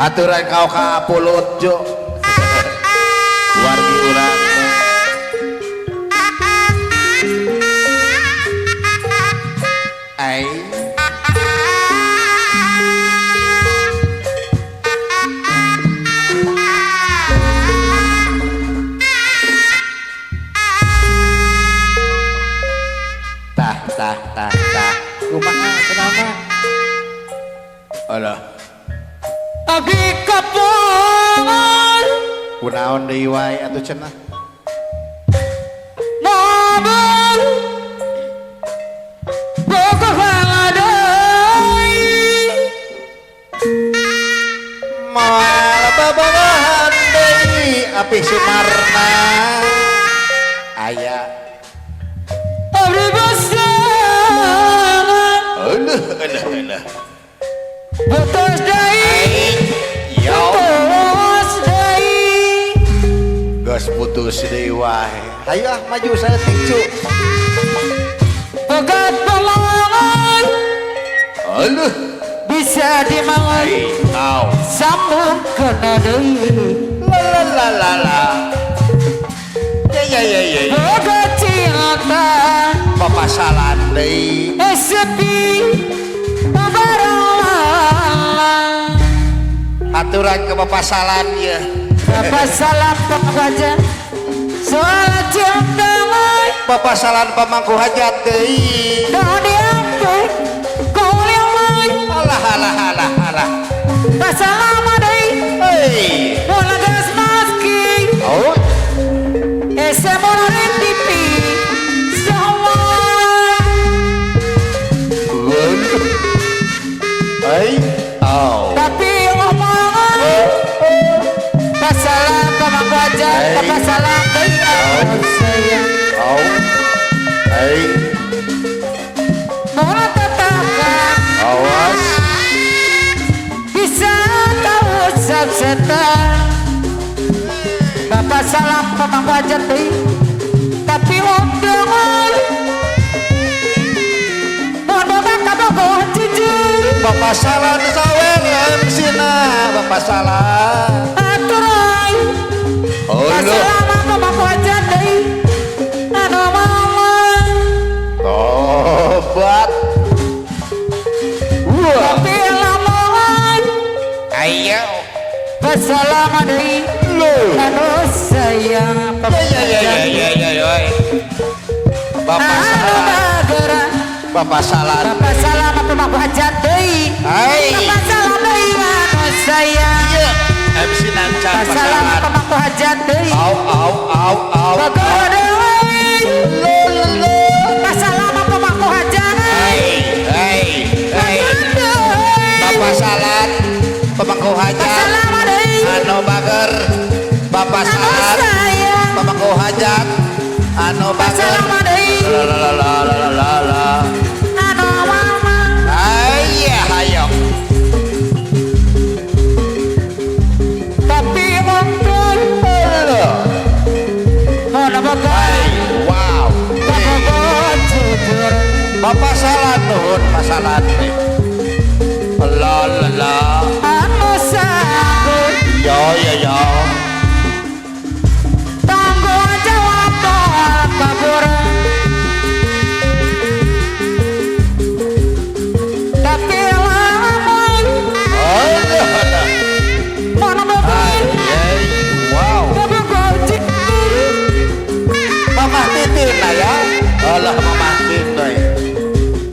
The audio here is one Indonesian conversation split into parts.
aturan kau ka pulut jo wargi urang ai tah kumaha kenapa alah Agi kapungan kunaon deui wae atuh cenah mobil bogoh hangadai moal babahan deui api Sumarna aya abdi basangan eueuh betos dai betos dai gas putus deui wae hayu ah maju saeutik cu pegat pelongan eueuh bisa dimangan au sambung kena deui la ya pegat cinta papasalan deui sepi babarang aturan ke papasalan ya papasalan pemangkuhajat soal cinta papasalan pamangku hajat deui kau diangkat kau liamai alah pasalama deui hei bola gas maski oh ese bola retipi sama hei oh tapi omongan pasalan pemangkuhajat papasalan deui sayang oh hei bola tatakan awas bisa tahu setan Bapak salam pemangku hajat deui tapi undangan mohon bapak kabogoh jujur papasalan sawer emsina papasalan aturai oh lu pasalama pemangku hajat deui anu mamang tobat tapi lamongan ayo pasalama deui lu anu sayang ya papasalan bagara papasalan Bapak salam pemangku hajat deui hai Bapak salam deui anu sayang MC Nancan Bapak salam pasalan pemangku hajat deui au bagara deui Bapak salam pemangku hajat hei papasalan pemangku hajat salam deui anu bager papasalan sayang pemangku hajat anu bager salam deui la anu mama ayo tapi mungkin mana bagai wow kabogoh jujur papasalan nuhun pasalan teh la anu sanggup yo tanggung jawab tolak kabur tapi lamun mana bagai wow kabogoh jujur mamah titin ya alah mamah titin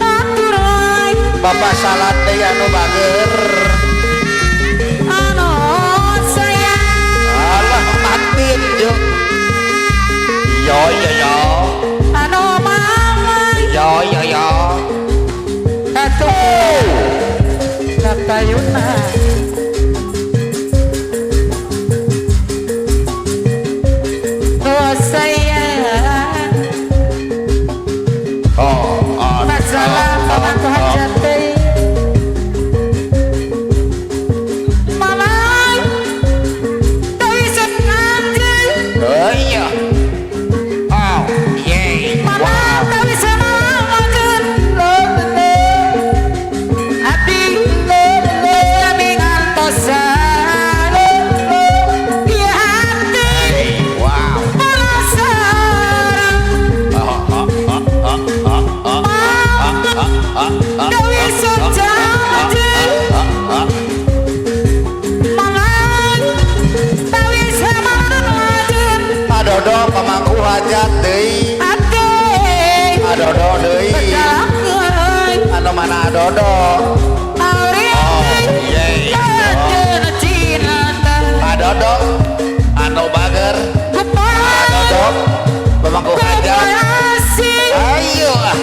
aturai papasalan teh anu bager anu sayang alah mamah titin yo anu mama yo atuh natayuna oh sayang oh masalah pemangku hajat deui mana Dodo? Pak Dodo anu bager. Pak Dodo pemangku hajat. Ayo ah.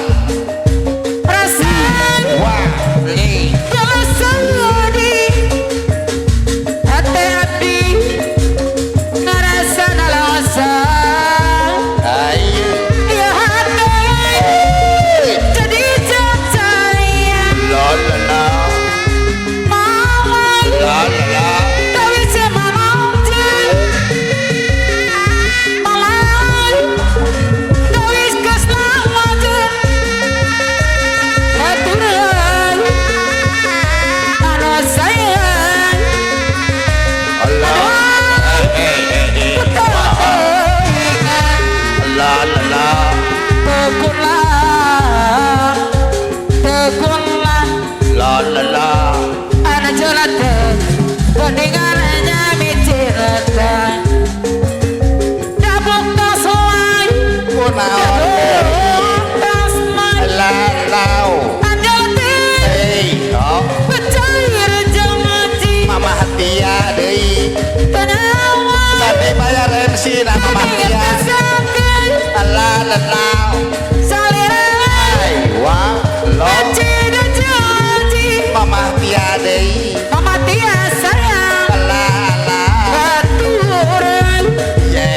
Wah, nih. Ayo. La la la. La la la. Mama Hatia deui. Tadi bayar MC na Mama Hatia. Allah Allah. Wah, lo. Mama Hatia deui. Allah Allah. Ye.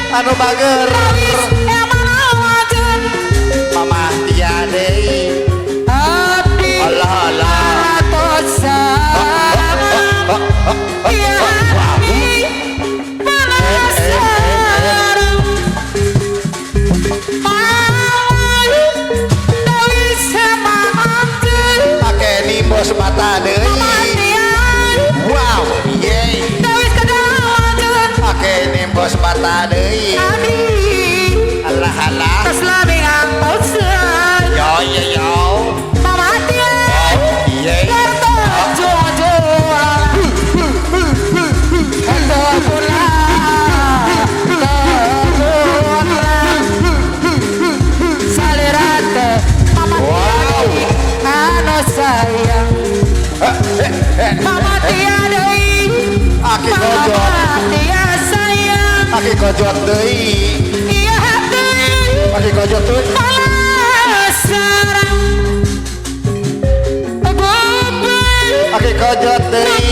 Anu bager Mama Hatia deui. Allah Allah. Pake nimbos mata deui. Wow, yeay. Pake nimbos mata deui. Allah Allah. Yo. Yeay. Aki kojot deui. Aki kojot deui. Aki kojot deui.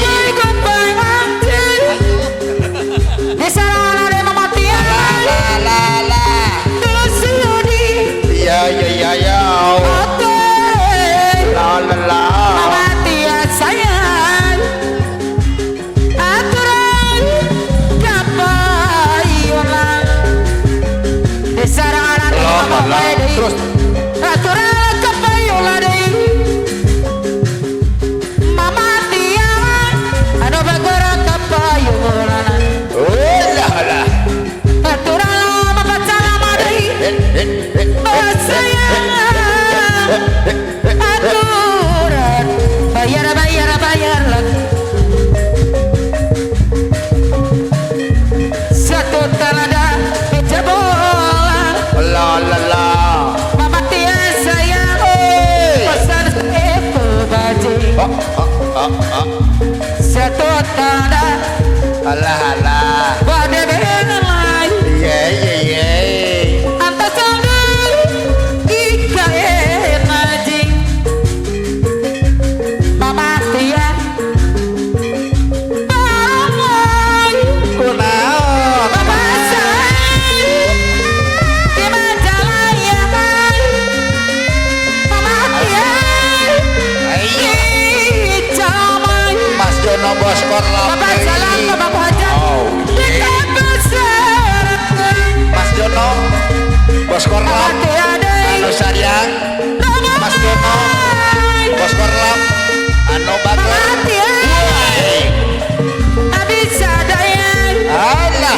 Ya. La. Terus bayar lagi satu telaga meja bola. La. Mama Tia sayang pesan itu baju satu tanda Allah pada benai ye antas sanggup ika enaji Mama Tia kunaon Mama sayang di Majalaya Mama Tia Mas Jono bos korlap Bapak jalan ke Bapak Hajar kita berseret Mas Jono bos korlap anu sayang Mas Jono bos korlap anu bager bisa daya alah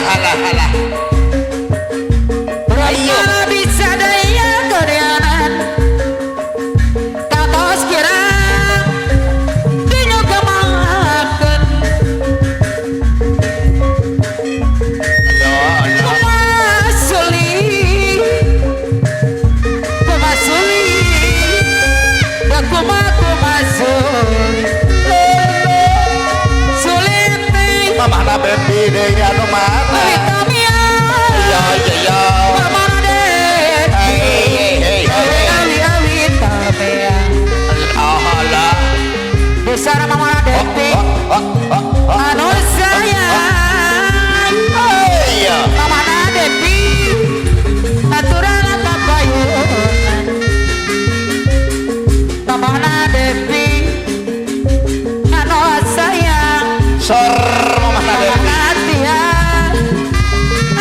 ayo bisa daya koreanan tatos kira deui anu mana? Tamia Ya ya ya. Mamana deh Hei. Awi Tamia Allah. Besar Mamana Devi Anu sayang Iya. Mamana Devi Aturan kapayunan Mamana Devi Anu sayang Sor Mama Devi. Mamana Tia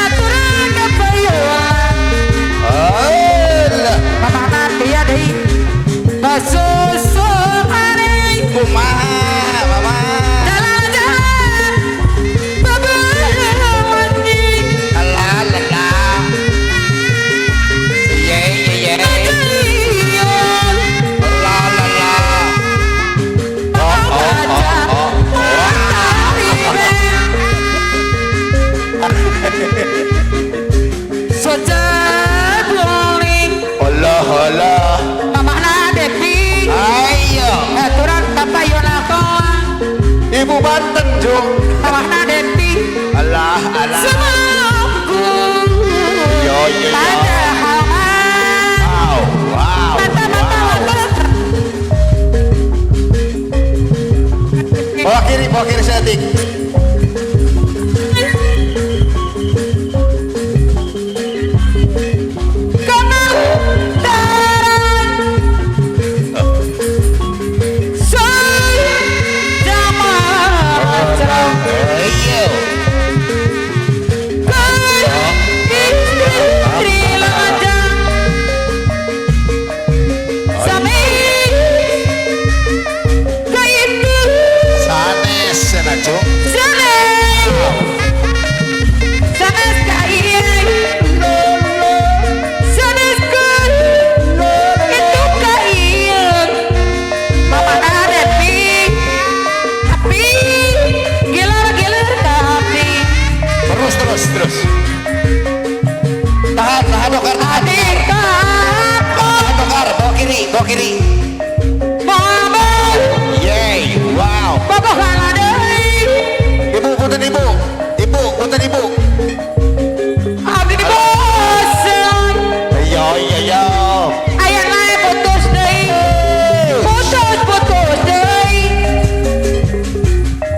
Aturan kapayunan Allah. Mamana Tia deui Basusu ari Kumaha Mama? jalan-jalan beberapa Allah Allah. Ye ye ye. Allah Allah. Allah Allah. Ayo. Ibu Banten Jung. Allah Allah. Yo yo yo. Wow wow. Bawa kiri setting. Ayo. Sanes cenah Jung. Terus. Tahan dokar. Bawa kiri. Yay, wow. Ibu, punten ibu. Yo. Ayah naik putus deui. Putus deui.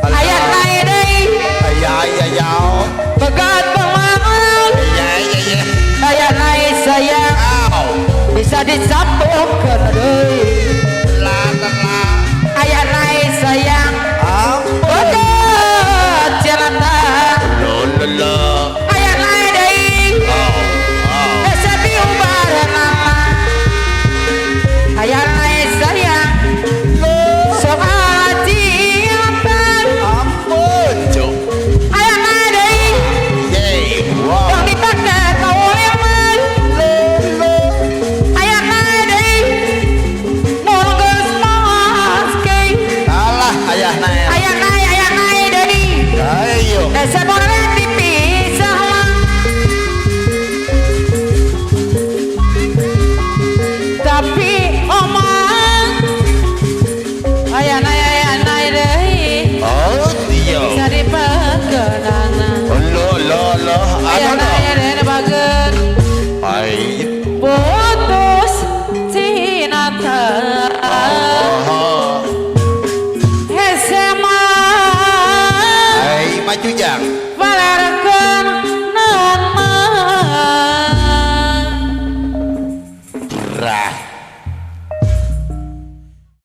Ayah naik deui. Ya. Begat banget. Ya. Ayah naik sayang. Au. Bisa disambungkan deui. La. Ayah naik sayang. Ampun. Begat jelantah. Lo. Ayah naik deui. Oh. Esa diubaran nama. Ayah naik sayang. Sok ajiatan. Ampun, Jung. Ayah naik deui. Yay, wow. Yang dipakai kau leman. Ayah naik deui. Monggus maske. Alah, ayah naik. Ayah naik deui. Ayo. Esa boleh dipisah mah. Tapi omong ayah naik deui. Oh, dia. Bisa dipegenana. Lo. Ayah naik deui bageun. Ai. Putus cinta Oh. SMA Ai, maju Jang. Valerkeun nama Rah.